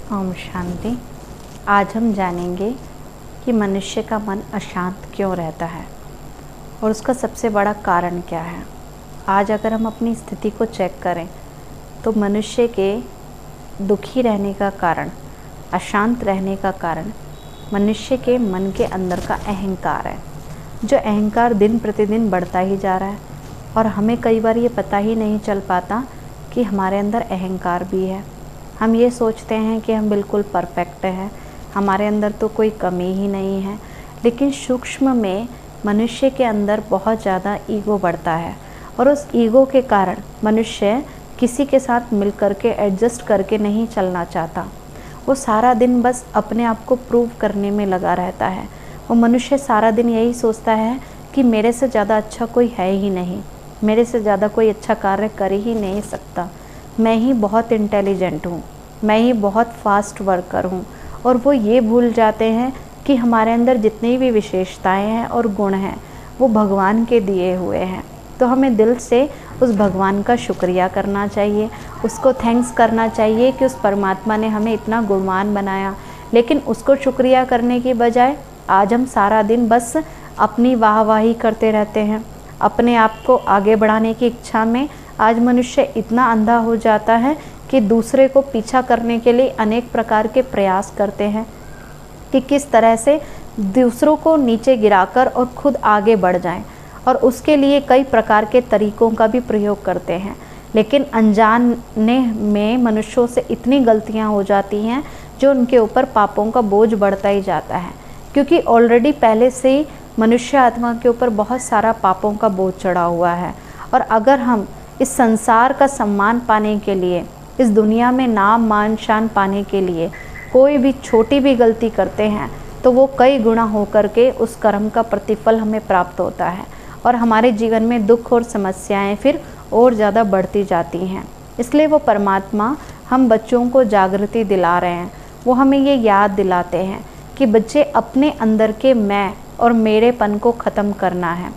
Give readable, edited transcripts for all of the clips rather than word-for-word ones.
ओम शांति। आज हम जानेंगे कि मनुष्य का मन अशांत क्यों रहता है और उसका सबसे बड़ा कारण क्या है। आज अगर हम अपनी स्थिति को चेक करें तो मनुष्य के दुखी रहने का कारण, अशांत रहने का कारण मनुष्य के मन के अंदर का अहंकार है। जो अहंकार दिन प्रतिदिन बढ़ता ही जा रहा है और हमें कई बार ये पता ही नहीं चल पाता कि हमारे अंदर अहंकार भी है। हम ये सोचते हैं कि हम बिल्कुल परफेक्ट हैं, हमारे अंदर तो कोई कमी ही नहीं है, लेकिन सूक्ष्म में मनुष्य के अंदर बहुत ज़्यादा ईगो बढ़ता है और उस ईगो के कारण मनुष्य किसी के साथ मिल कर के एडजस्ट करके नहीं चलना चाहता। वो सारा दिन बस अपने आप को प्रूव करने में लगा रहता है। वो मनुष्य सारा दिन यही सोचता है कि मेरे से ज़्यादा अच्छा कोई है ही नहीं, मेरे से ज़्यादा कोई अच्छा कार्य कर ही नहीं सकता, मैं ही बहुत इंटेलिजेंट हूँ, मैं ही बहुत फास्ट वर्कर हूँ। और वो ये भूल जाते हैं कि हमारे अंदर जितनी भी विशेषताएं हैं और गुण हैं वो भगवान के दिए हुए हैं। तो हमें दिल से उस भगवान का शुक्रिया करना चाहिए, उसको थैंक्स करना चाहिए कि उस परमात्मा ने हमें इतना गुणवान बनाया। लेकिन उसको शुक्रिया करने की बजाय आज हम सारा दिन बस अपनी वाहवाही करते रहते हैं। अपने आप को आगे बढ़ाने की इच्छा में आज मनुष्य इतना अंधा हो जाता है कि दूसरे को पीछा करने के लिए अनेक प्रकार के प्रयास करते हैं कि किस तरह से दूसरों को नीचे गिराकर और खुद आगे बढ़ जाएं, और उसके लिए कई प्रकार के तरीकों का भी प्रयोग करते हैं। लेकिन अनजाने में मनुष्यों से इतनी गलतियां हो जाती हैं जो उनके ऊपर पापों का बोझ बढ़ता ही जाता है, क्योंकि ऑलरेडी पहले से ही मनुष्य आत्मा के ऊपर बहुत सारा पापों का बोझ चढ़ा हुआ है। और अगर हम इस संसार का सम्मान पाने के लिए, इस दुनिया में नाम मान शान पाने के लिए कोई भी छोटी भी गलती करते हैं तो वो कई गुना हो करके उस कर्म का प्रतिफल हमें प्राप्त होता है और हमारे जीवन में दुख और समस्याएं फिर और ज़्यादा बढ़ती जाती हैं। इसलिए वो परमात्मा हम बच्चों को जागृति दिला रहे हैं। वो हमें ये याद दिलाते हैं कि बच्चे अपने अंदर के मैं और मेरेपन को ख़त्म करना है।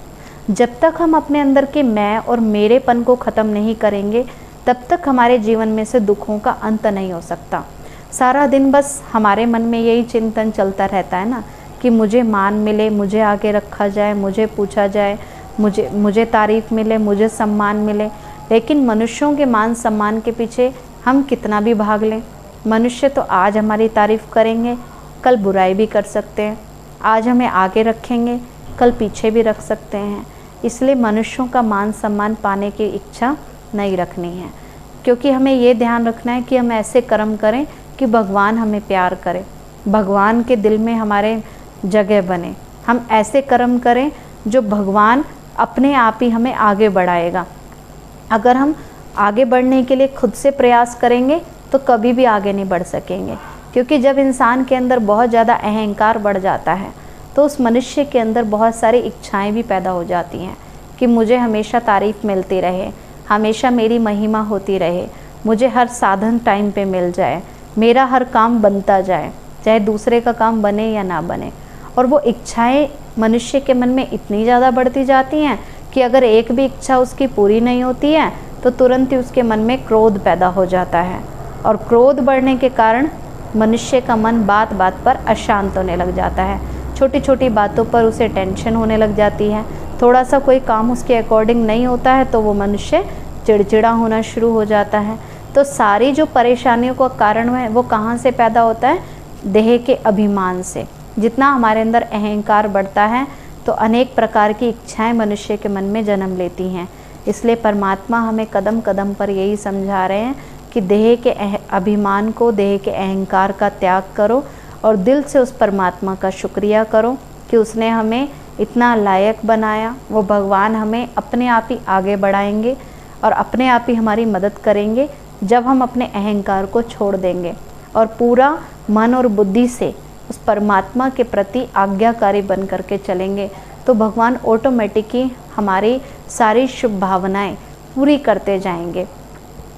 जब तक हम अपने अंदर के मैं और मेरेपन को ख़त्म नहीं करेंगे तब तक हमारे जीवन में से दुखों का अंत नहीं हो सकता। सारा दिन बस हमारे मन में यही चिंतन चलता रहता है ना कि मुझे मान मिले, मुझे आगे रखा जाए, मुझे पूछा जाए, मुझे तारीफ़ मिले, मुझे सम्मान मिले। लेकिन मनुष्यों के मान सम्मान के पीछे हम कितना भी भाग लें, मनुष्य तो आज हमारी तारीफ़ करेंगे, कल बुराई भी कर सकते हैं। आज हमें आगे रखेंगे, कल पीछे भी रख सकते हैं। इसलिए मनुष्यों का मान सम्मान पाने की इच्छा नहीं रखनी है, क्योंकि हमें ये ध्यान रखना है कि हम ऐसे कर्म करें कि भगवान हमें प्यार करे, भगवान के दिल में हमारे जगह बने। हम ऐसे कर्म करें जो भगवान अपने आप ही हमें आगे बढ़ाएगा। अगर हम आगे बढ़ने के लिए खुद से प्रयास करेंगे तो कभी भी आगे नहीं बढ़ सकेंगे, क्योंकि जब इंसान के अंदर बहुत ज़्यादा अहंकार बढ़ जाता है तो उस मनुष्य के अंदर बहुत सारी इच्छाएं भी पैदा हो जाती हैं कि मुझे हमेशा तारीफ़ मिलती रहे, हमेशा मेरी महिमा होती रहे, मुझे हर साधन टाइम पे मिल जाए, मेरा हर काम बनता जाए, चाहे दूसरे का काम बने या ना बने। और वो इच्छाएं मनुष्य के मन में इतनी ज़्यादा बढ़ती जाती हैं कि अगर एक भी इच्छा उसकी पूरी नहीं होती है तो तुरंत ही उसके मन में क्रोध पैदा हो जाता है। और क्रोध बढ़ने के कारण मनुष्य का मन बात बात पर अशांत होने लग जाता है। छोटी छोटी बातों पर उसे टेंशन होने लग जाती है। थोड़ा सा कोई काम उसके अकॉर्डिंग नहीं होता है तो वो मनुष्य चिड़चिड़ा होना शुरू हो जाता है। तो सारी जो परेशानियों का कारण है वो कहाँ से पैदा होता है? देह के अभिमान से। जितना हमारे अंदर अहंकार बढ़ता है तो अनेक प्रकार की इच्छाएं मनुष्य के मन में जन्म लेती हैं। इसलिए परमात्मा हमें कदम कदम पर यही समझा रहे हैं कि देह के अभिमान को, देह के अहंकार का त्याग करो और दिल से उस परमात्मा का शुक्रिया करो कि उसने हमें इतना लायक बनाया। वो भगवान हमें अपने आप ही आगे बढ़ाएंगे और अपने आप ही हमारी मदद करेंगे जब हम अपने अहंकार को छोड़ देंगे और पूरा मन और बुद्धि से उस परमात्मा के प्रति आज्ञाकारी बन करके चलेंगे। तो भगवान ऑटोमेटिकली हमारी सारी शुभ भावनाएं पूरी करते जाएंगे।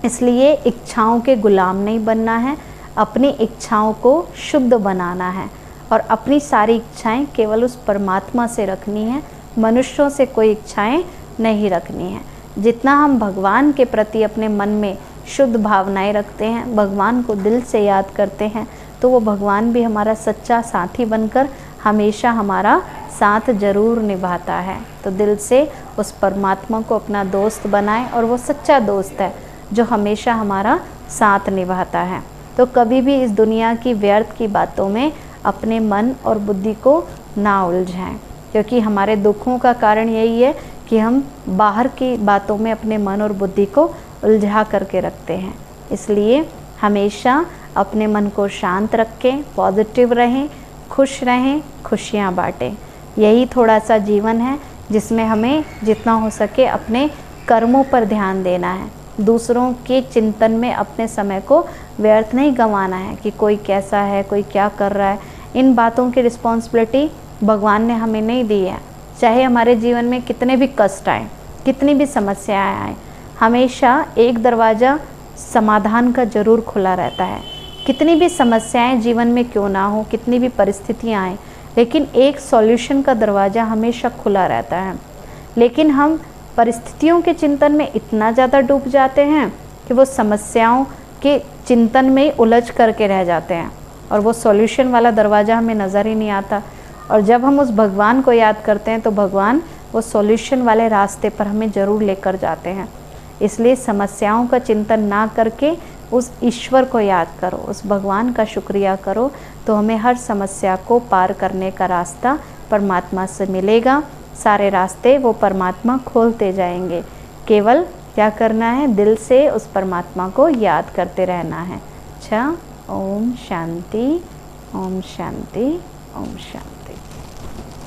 इसलिए इच्छाओं के गुलाम नहीं बनना है, अपनी इच्छाओं को शुद्ध बनाना है और अपनी सारी इच्छाएं केवल उस परमात्मा से रखनी है, मनुष्यों से कोई इच्छाएं नहीं रखनी है। जितना हम भगवान के प्रति अपने मन में शुद्ध भावनाएं रखते हैं, भगवान को दिल से याद करते हैं, तो वो भगवान भी हमारा सच्चा साथी बनकर हमेशा हमारा साथ जरूर निभाता है। तो दिल से उस परमात्मा को अपना दोस्त बनाएं, और वो सच्चा दोस्त है जो हमेशा हमारा साथ निभाता है। तो कभी भी इस दुनिया की व्यर्थ की बातों में अपने मन और बुद्धि को ना उलझाएं, क्योंकि हमारे दुखों का कारण यही है कि हम बाहर की बातों में अपने मन और बुद्धि को उलझा करके रखते हैं। इसलिए हमेशा अपने मन को शांत रखें, पॉजिटिव रहें, खुश रहें, खुशियाँ बांटें। यही थोड़ा सा जीवन है जिसमें हमें जितना हो सके अपने कर्मों पर ध्यान देना है। दूसरों के चिंतन में अपने समय को व्यर्थ नहीं गंवाना है कि कोई कैसा है, कोई क्या कर रहा है। इन बातों की रिस्पॉन्सिबिलिटी भगवान ने हमें नहीं दी है। चाहे हमारे जीवन में कितने भी कष्ट आए, कितनी भी समस्याएं आए, हमेशा एक दरवाज़ा समाधान का ज़रूर खुला रहता है। कितनी भी समस्याएं जीवन में क्यों ना हो, कितनी भी परिस्थितियां आएँ, लेकिन एक सॉल्यूशन का दरवाज़ा हमेशा खुला रहता है। लेकिन हम परिस्थितियों के चिंतन में इतना ज़्यादा डूब जाते हैं कि वो समस्याओं के चिंतन में उलझ करके रह जाते हैं, और वो सॉल्यूशन वाला दरवाज़ा हमें नज़र ही नहीं आता। और जब हम उस भगवान को याद करते हैं तो भगवान वो सॉल्यूशन वाले रास्ते पर हमें ज़रूर लेकर जाते हैं। इसलिए समस्याओं का चिंतन ना करके उस ईश्वर को याद करो, उस भगवान का शुक्रिया करो, तो हमें हर समस्या को पार करने का रास्ता परमात्मा से मिलेगा। सारे रास्ते वो परमात्मा खोलते जाएंगे। केवल क्या करना है, दिल से उस परमात्मा को याद करते रहना है। अच्छा, ओम शांति, ओम शांति, ओम शांति।